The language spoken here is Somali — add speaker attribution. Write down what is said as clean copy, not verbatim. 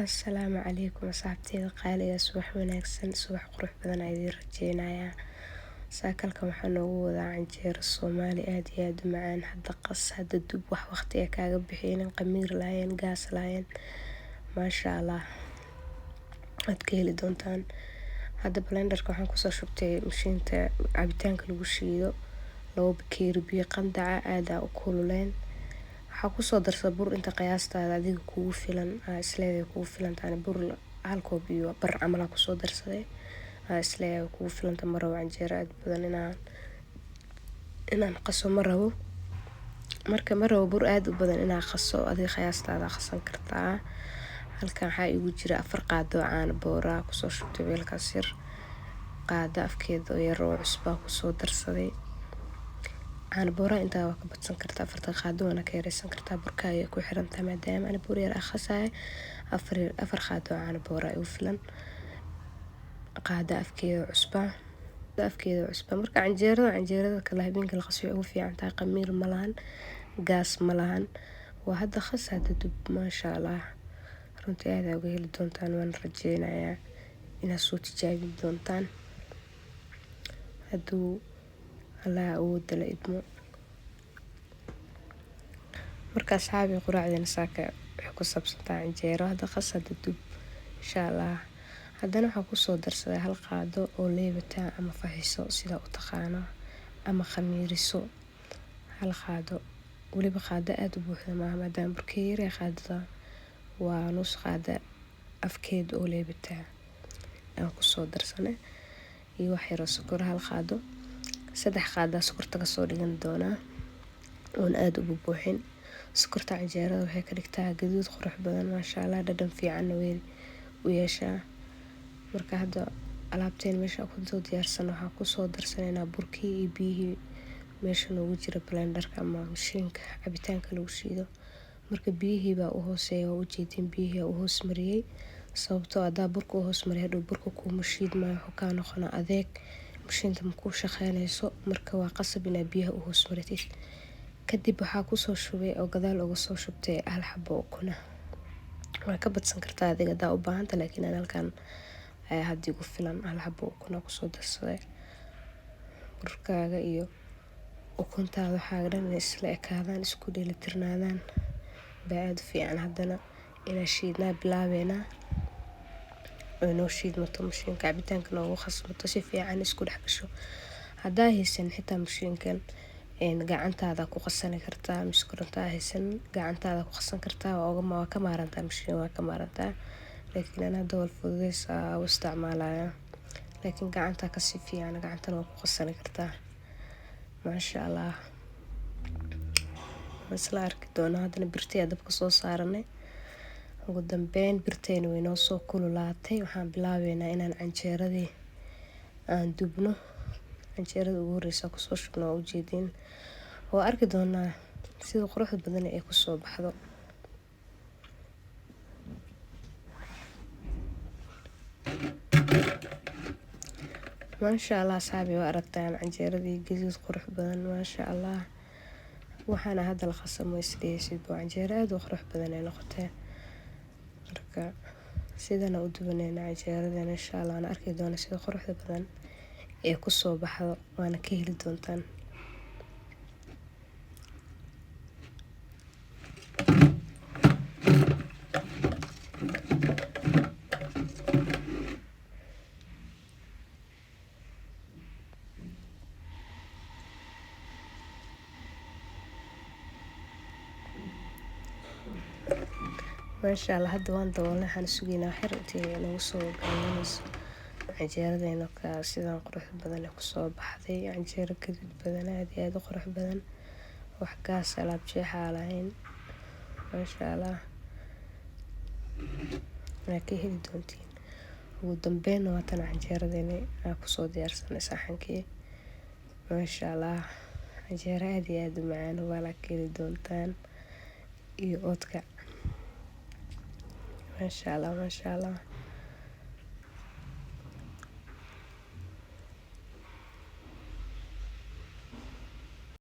Speaker 1: Assalaamu calaykum asxaabteyda qaaliga subax wanaagsan subax qurux badan ayaan idiin rajeynayaa. Saakalkan waxaa noogu wadaa canjeero Soomaali aad iyo aad u macaan, hadda qas hadda dub wax waqti ah kaaga bixinin, qamiir lahayn gaas lahayn, maasha Allah waad ka heli doontaan. Hadda blenderka waxaan kusoo shubtay mashiinta cabitaanka lagu shiido 2 bakeeri biyo qandaca aad u kululeen. waxaa kusoo darsaday bur inta qiyaastaada adiga kugu filan isleedahay kugu filan tahay bur hal koob iyo bar camal aan kusoo darsaday isleedahay kugu filan tahay marabo canjeero aad badan inaan qaso marabo marka marabo bur aad u badan inaan qaso adiga qiyaastaada qasan kartaa. halkan waxaa igu jira 4 qaado caano boora kusoo shubtay weelkaas yar, qaado afkeeda oo yar oo cusba kusoo darsaday. caano boora intaa waa ka badsan kartaa 4 qaado waana ka yareysan kartaa burka ay ku xiran tahay maadaama aan bur yar akhasay 4 qaado caano boora ay u filan. qaado afkeeda cusba marka canjeerada kala habeenka la qasay ugu fiican tahay qamiir ma lahan gaas ma lahan waa hadda khas hadda dub maasha Allah runtii aad uga heli doontaan waan rajeynayaa inaad soo tijaabin doontaan hadduu Allah awoodda la idmo. marka asxaabi quraacdeena saaka waxay ku saabsantaa canjeero hadda qas hadda dub insha Allah. haddana waxaan kusoo darsaday 1 qaado oo leebata ama faxiso sida u taqaano ama khamiiriso 1 qaado waliba qaado aad u buuxda maaha maadaama burkii yar qaadada waa nus qaado afkeed oo leebata aan kusoo darsanay iyo wax yar oo sokor 1 qaado 3 qaado sokorta ka soo dhigan doonaa oon aad u buuxin. sokorta canjeerada waxay ka dhigtaa gaduud qurux badan maasha Allah dhadhan fiican u yeeshaa. marka hadda alaabteen meesha ku soo diyaarsan waxaan kusoo darsanaynaa burkii iyo biyihii meesha noogu jira blenderka ama mashiinka cabitaanka lagu shiido. marka biyihii baa u hooseeya oo u jeedin biyihii u hoos mariyay sababtoo ah burka u hoos mariyay hadhow burka kuma shiidmayo wuxuu ka noqonaa adeeg mashiinta ma ku shaqeynayso marka waa qasab inaad biyaha u hoos maritid. kadib waxaa kusoo shubay oo gadaal uga soo shubtay 1 xabo ukuna waa ka badsan kartaa adiga hadaa u baahanta laakiin aan halkan ayaa hadda igu filan 1 xabo ukuna kusoo darsaday. burkaaga iyo ukuntaada waxaa dhan inay isla ekaadaan isku dheelitirnaadaan baa aad u fiican. haddana inaa shiidnaa bilaabeynaa oo inoo shiidmato mashiinka cabitaanka noogu khasmato si fiican isku dhex gasho. haddaa haysan xitaa mashiinkan gacantaada ku qasan kartaa miskorontaa haysan gacantaada ku qasan kartaa waa ka maarantaa mashiin waa ka maarantaa laakiin ana hadda wal fududeys u isticmaalaya laakiin gacanta ka si fiican gacantana waa ku qasan kartaa maasha Allah. isla arki doonaa haddana birtii dabka soo saaranay ugu dambeyn birteena way noo soo kululaatay waxaan bilaabeynaa inaan canjeeradii aan dubno. canjeerada ugu horeysa kusoo shubno oo u jeedin oo arki doonaa sida quruxda badan ee ku soo baxdo. maasha Allah saabi waa aragtaan canjeeradii gaduud qurux badan maasha Allah waxaana hadda la khasamo isdheeysid oo canjeero aad u qurux badan ay noqotay. marka sidana u dubanayna canjeeradeena insha Allah aan arki doonaa sida quruxda badan ee ku soo baxdo waana ka heli doontaan. maasha Allah hadda waan daboolnay waxaan sugaynaa xir intii nagu soo galanayso canjeeradeena ka sidaan qurux badan ku soo baxday canjeero gaduud badan aad iyo aad u qurux badan wax gaas alaab jeexa lahayn maasha Allah waa ka heli doontiin. ugu dambeyn waa tan canjeeradeena aan ku soo diyaarsanay saxankii maasha Allah canjeero aad iyo aad u macaan waa la ka heli doontaan iyo oodka maasha Allah.